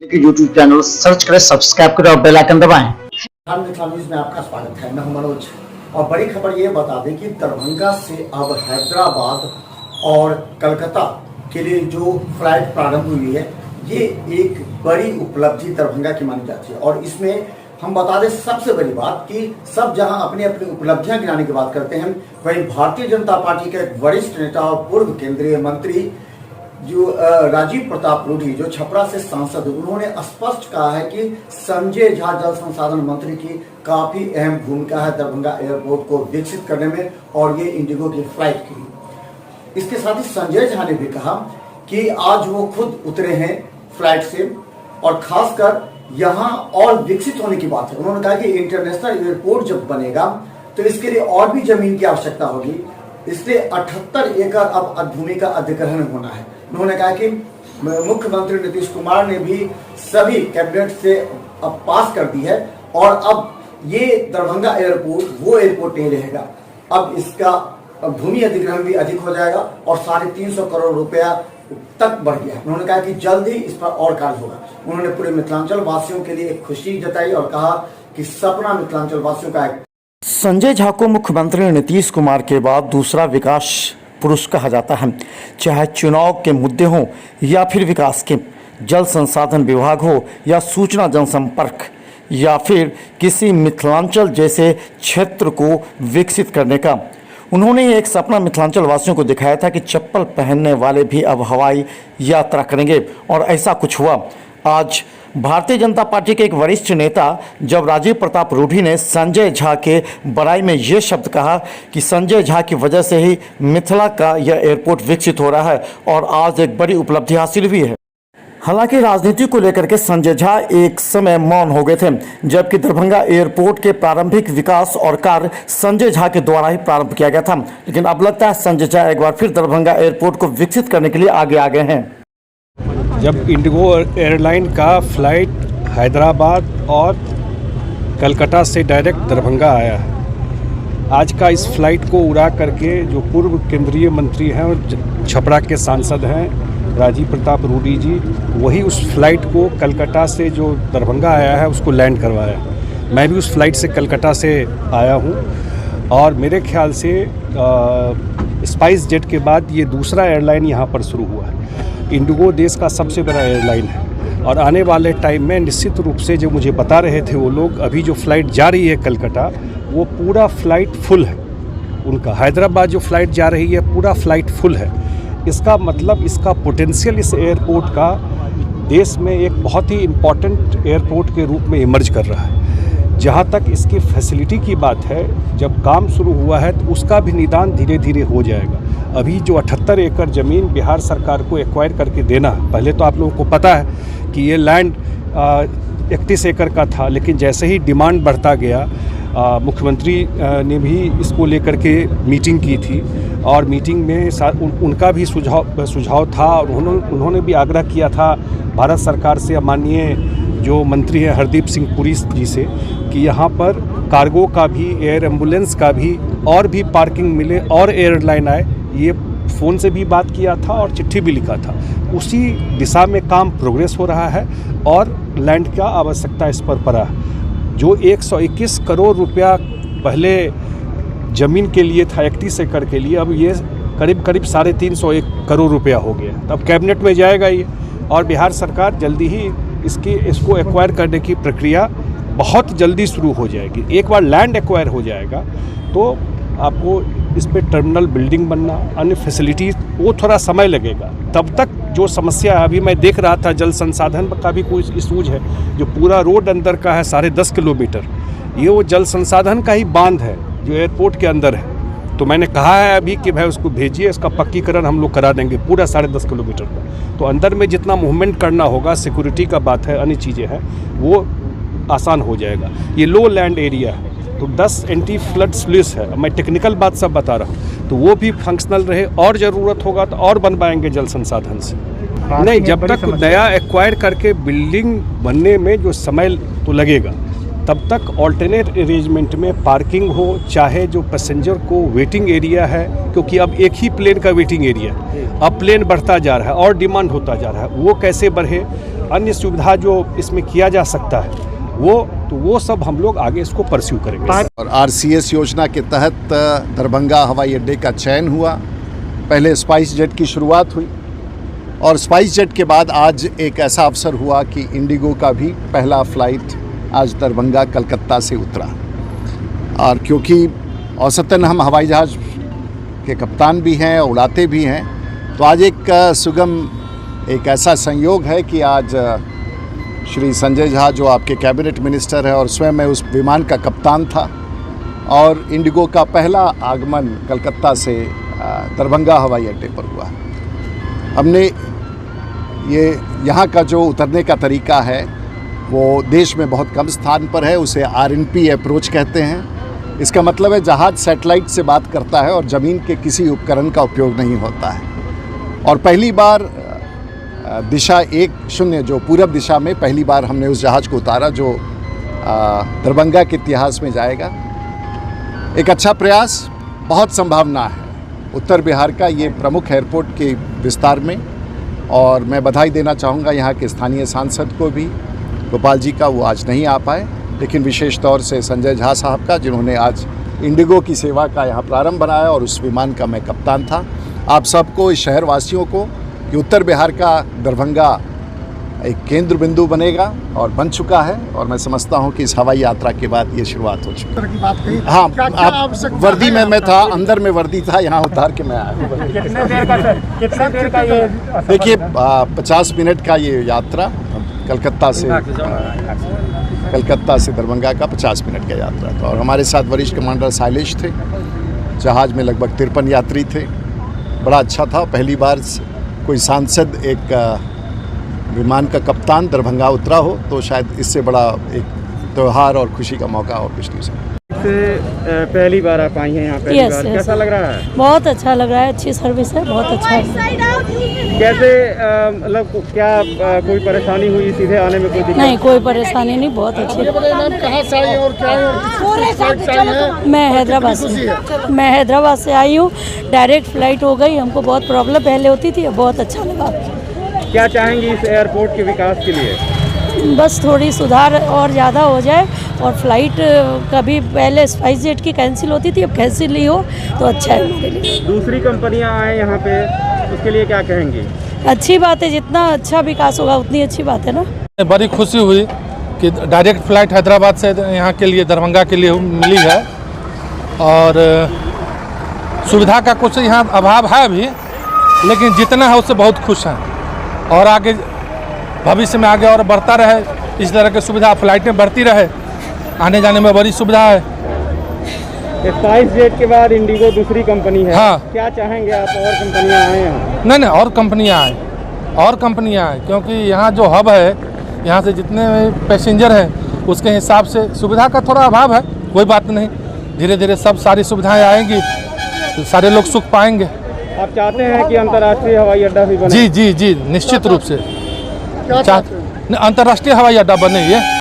YouTube channel search करें, subscribe करें और बेल आइकन दबाएं। न्यूज़ में आपका स्वागत है। मैं हूं मनोज और बड़ी खबर ये बता दें कि दरभंगा से अब हैदराबाद और कलकत्ता के लिए जो फ्लाइट प्रारंभ हुई है, ये एक बड़ी उपलब्धि दरभंगा की मानी जाती है। और इसमें हम बता दें सबसे बड़ी बात कि सब जहां अपनी अपनी उपलब्धियां गिनाने की बात करते हैं, वहीं भारतीय जनता पार्टी के एक वरिष्ठ नेता और पूर्व केंद्रीय मंत्री जो राजीव प्रताप रूडी, जो छपरा से सांसद, उन्होंने स्पष्ट कहा है कि संजय झा जल संसाधन मंत्री की काफी अहम भूमिका है दरभंगा एयरपोर्ट को विकसित करने में, और ये इंडिगो की फ्लाइट की। इसके साथ ही संजय झा ने भी कहा कि आज वो खुद उतरे हैं फ्लाइट से और खासकर यहाँ और विकसित होने की बात है। उन्होंने कहा कि इंटरनेशनल एयरपोर्ट जब बनेगा तो इसके लिए और भी जमीन की आवश्यकता होगी, इसलिए 78 एकड़ अब भूमि का अधिग्रहण होना है। उन्होंने कहा कि मुख्यमंत्री नीतीश कुमार ने भी सभी कैबिनेट से अब पास कर दी है और अब ये दरभंगा एयरपोर्ट वो एयरपोर्ट नहीं रहेगा। अब इसका भूमि अधिग्रहण भी अधिक हो जाएगा और 350 करोड़ रुपया तक बढ़ गया है। उन्होंने कहा कि जल्द ही इस पर और कार्य होगा। उन्होंने पूरे मिथिलांचल वासियों के लिए खुशी जताई और कहा कि सपना मिथिलांचल वासियों का है। संजय झा को मुख्यमंत्री नीतीश कुमार के बाद दूसरा विकास पुरुष कहा जाता है, चाहे चुनाव के मुद्दे हों या फिर विकास के, जल संसाधन विभाग हो या सूचना जनसंपर्क या फिर किसी मिथिलांचल जैसे क्षेत्र को विकसित करने का। उन्होंने एक सपना मिथिलांचल वासियों को दिखाया था कि चप्पल पहनने वाले भी अब हवाई यात्रा करेंगे, और ऐसा कुछ हुआ। आज भारतीय जनता पार्टी के एक वरिष्ठ नेता जब राजीव प्रताप रूडी ने संजय झा के बड़ाई में ये शब्द कहा कि संजय झा की वजह से ही मिथिला का यह एयरपोर्ट विकसित हो रहा है और आज एक बड़ी उपलब्धि हासिल हुई है। हालांकि राजनीति को लेकर के संजय झा एक समय मौन हो गए थे, जबकि दरभंगा एयरपोर्ट के प्रारंभिक विकास और कार्य संजय झा के द्वारा ही प्रारंभ किया गया था। लेकिन अब लगता है संजय झा एक बार फिर दरभंगा एयरपोर्ट को विकसित करने के लिए आगे आ गए हैं। जब इंडिगो एयरलाइन का फ्लाइट हैदराबाद और कलकत्ता से डायरेक्ट दरभंगा आया है, आज का इस फ्लाइट को उड़ा करके जो पूर्व केंद्रीय मंत्री हैं और छपरा के सांसद हैं राजीव प्रताप रूडी जी, वही उस फ्लाइट को कलकत्ता से जो दरभंगा आया है उसको लैंड करवाया। मैं भी उस फ्लाइट से कलकत्ता से आया हूँ और मेरे ख्याल से स्पाइस जेट के बाद ये दूसरा एयरलाइन यहाँ पर शुरू हुआ है। इंडिगो देश का सबसे बड़ा एयरलाइन है और आने वाले टाइम में निश्चित रूप से, जो मुझे बता रहे थे वो लोग, अभी जो फ़्लाइट जा रही है कलकत्ता, वो पूरा फ़्लाइट फुल है उनका। हैदराबाद जो फ़्लाइट जा रही है पूरा फ़्लाइट फुल है। इसका मतलब, इसका पोटेंशियल इस एयरपोर्ट का देश में एक बहुत ही इम्पॉर्टेंट एयरपोर्ट के रूप में इमर्ज कर रहा है। जहाँ तक इसकी फैसिलिटी की बात है, जब काम शुरू हुआ है तो उसका भी निदान धीरे धीरे हो जाएगा। अभी जो 78 एकड़ ज़मीन बिहार सरकार को एक्वायर करके देना, पहले तो आप लोगों को पता है कि ये लैंड 31 एकड़ का था, लेकिन जैसे ही डिमांड बढ़ता गया, मुख्यमंत्री ने भी इसको लेकर के मीटिंग की थी और मीटिंग में उनका भी सुझाव था और उन्होंने भी आग्रह किया था भारत सरकार से, माननीय जो मंत्री हैं हरदीप सिंह पुरी जी से, कि यहाँ पर कार्गो का भी, एयर एम्बुलेंस का भी और भी पार्किंग मिले और एयरलाइन आए। ये फ़ोन से भी बात किया था और चिट्ठी भी लिखा था। उसी दिशा में काम प्रोग्रेस हो रहा है और लैंड का आवश्यकता इस पर पड़ा। जो 121 करोड़ रुपया पहले ज़मीन के लिए था 31 एकड़ के लिए, अब ये करीब 350 करोड़ रुपया हो गया। तब कैबिनेट में जाएगा ये और बिहार सरकार जल्दी ही इसको एक्वायर करने की प्रक्रिया बहुत जल्दी शुरू हो जाएगी। एक बार लैंड एक्वायर हो जाएगा तो आपको इस पे टर्मिनल बिल्डिंग बनना, अन्य फैसिलिटीज़, वो थोड़ा समय लगेगा। तब तक जो समस्या है, अभी मैं देख रहा था जल संसाधन का भी कोई इशूज है। जो पूरा रोड अंदर का है 10.5 किलोमीटर, ये वो जल संसाधन का ही बांध है जो एयरपोर्ट के अंदर है। तो मैंने कहा है अभी कि भाई उसको भेजिए, इसका पक्कीकरण हम लोग करा देंगे पूरा 10.5 किलोमीटर का। तो अंदर में जितना मूवमेंट करना होगा, सिक्योरिटी का बात है, अन्य चीज़ें हैं, वो आसान हो जाएगा। ये लो लैंड एरिया है तो 10 एंटी फ्लड स्लुइस है। मैं टेक्निकल बात सब बता रहा हूँ, तो वो भी फंक्शनल रहे और ज़रूरत होगा तो और बनवाएंगे जल संसाधन से। नहीं, जब तक नया एक्वायर करके बिल्डिंग बनने में जो समय तो लगेगा, तब तक ऑल्टरनेट अरेंजमेंट में पार्किंग हो, चाहे जो पैसेंजर को वेटिंग एरिया है, क्योंकि अब एक ही प्लेन का वेटिंग एरिया है, अब प्लेन बढ़ता जा रहा है और डिमांड होता जा रहा है, वो कैसे बढ़े, अन्य सुविधा जो इसमें किया जा सकता है वो सब हम लोग आगे इसको परस्यू करेंगे। और आरसीएस योजना के तहत दरभंगा हवाई अड्डे का चयन हुआ। पहले स्पाइस जेट की शुरुआत हुई और स्पाइस जेट के बाद आज एक ऐसा अवसर हुआ कि इंडिगो का भी पहला फ्लाइट आज दरभंगा कलकत्ता से उतरा। और क्योंकि औसतन हम हवाई जहाज़ के कप्तान भी हैं और उड़ाते भी हैं, तो आज एक सुगम एक ऐसा संयोग है कि आज श्री संजय झा जो आपके कैबिनेट मिनिस्टर है और स्वयं मैं उस विमान का कप्तान था, और इंडिगो का पहला आगमन कलकत्ता से दरभंगा हवाई अड्डे पर हुआ। हमने ये यहाँ का जो उतरने का तरीका है वो देश में बहुत कम स्थान पर है, उसे RNP अप्रोच कहते हैं। इसका मतलब है जहाज़ सैटेलाइट से बात करता है और ज़मीन के किसी उपकरण का उपयोग नहीं होता है। और पहली बार दिशा 10 जो पूरब दिशा में पहली बार हमने उस जहाज़ को उतारा जो दरभंगा के इतिहास में जाएगा। एक अच्छा प्रयास, बहुत संभावना है उत्तर बिहार का ये प्रमुख एयरपोर्ट के विस्तार में, और मैं बधाई देना चाहूँगा यहाँ के स्थानीय सांसद को भी, गोपाल जी का, वो आज नहीं आ पाए, लेकिन विशेष तौर से संजय झा साहब का, जिन्होंने आज इंडिगो की सेवा का यहाँ प्रारंभ बनाया और उस विमान का मैं कप्तान था। आप सबको, इस शहर वासियों को, कि उत्तर बिहार का दरभंगा एक केंद्र बिंदु बनेगा और बन चुका है, और मैं समझता हूं कि इस हवाई यात्रा के बाद ये शुरुआत हो चुकी है। हाँ, आप वर्दी में मैं था, अंदर में वर्दी था, यहाँ उतार के मैं आया। कितने देर का ये देखिए 50 मिनट का ये यात्रा कलकत्ता से दरभंगा का 50 मिनट का यात्रा था। और हमारे साथ वरिष्ठ कमांडर शैलेश थे, जहाज़ में लगभग 53 यात्री थे। बड़ा अच्छा था, पहली बार कोई सांसद एक विमान का कप्तान दरभंगा उतरा हो, तो शायद इससे बड़ा एक त्यौहार और खुशी का मौका और कुछ नहीं सकता। पहली बार आप आई हैं यहाँ, पहली बार कैसा लग रहा है? बहुत अच्छा लग रहा है, अच्छी सर्विस है, बहुत अच्छा है। कैसे मतलब क्या कोई परेशानी हुई सीधे आने में? कोई दिक्कत नहीं, कोई परेशानी नहीं, बहुत अच्छी। कहाँ से आई और क्या मैं हैदराबाद से आई हूँ, डायरेक्ट फ्लाइट हो गई। हमको बहुत प्रॉब्लम पहले होती थी, बहुत अच्छा लगा। क्या चाहेंगी इस एयरपोर्ट के विकास के लिए? बस थोड़ी सुधार और ज़्यादा हो जाए, और फ्लाइट कभी पहले स्पाइस जेट की कैंसिल होती थी, अब कैंसिल नहीं हो तो अच्छा है हमारे लिए। दूसरी कंपनियां आए यहाँ पे, उसके लिए क्या कहेंगी? अच्छी बात है, जितना अच्छा विकास होगा उतनी अच्छी बात है ना। बड़ी खुशी हुई कि डायरेक्ट फ़्लाइट हैदराबाद से यहाँ के लिए, दरभंगा के लिए मिली है, और सुविधा का कुछ यहाँ अभाव है अभी, लेकिन जितना है उससे बहुत खुश हैं, और आगे भविष्य में आगे और बढ़ता रहे, इस तरह की सुविधा फ्लाइटें बढ़ती रहे, आने जाने में बड़ी सुविधा है। स्पाइस जेट के बाद इंडिगो दूसरी कंपनी है। हाँ। क्या चाहेंगे आप, और कंपनियां आए यहाँ? नहीं, और कंपनियां आए, क्योंकि यहाँ जो हब है, यहाँ से जितने पैसेंजर हैं उसके हिसाब से सुविधा का थोड़ा अभाव है। कोई बात नहीं, धीरे धीरे सब सारी सुविधाएँ आएंगी तो सारे लोग सुख पाएंगे। आप चाहते हैं कि अंतर्राष्ट्रीय हवाई अड्डा भी बने? जी, निश्चित रूप से अंतर्राष्ट्रीय हवाई अड्डा बने ये।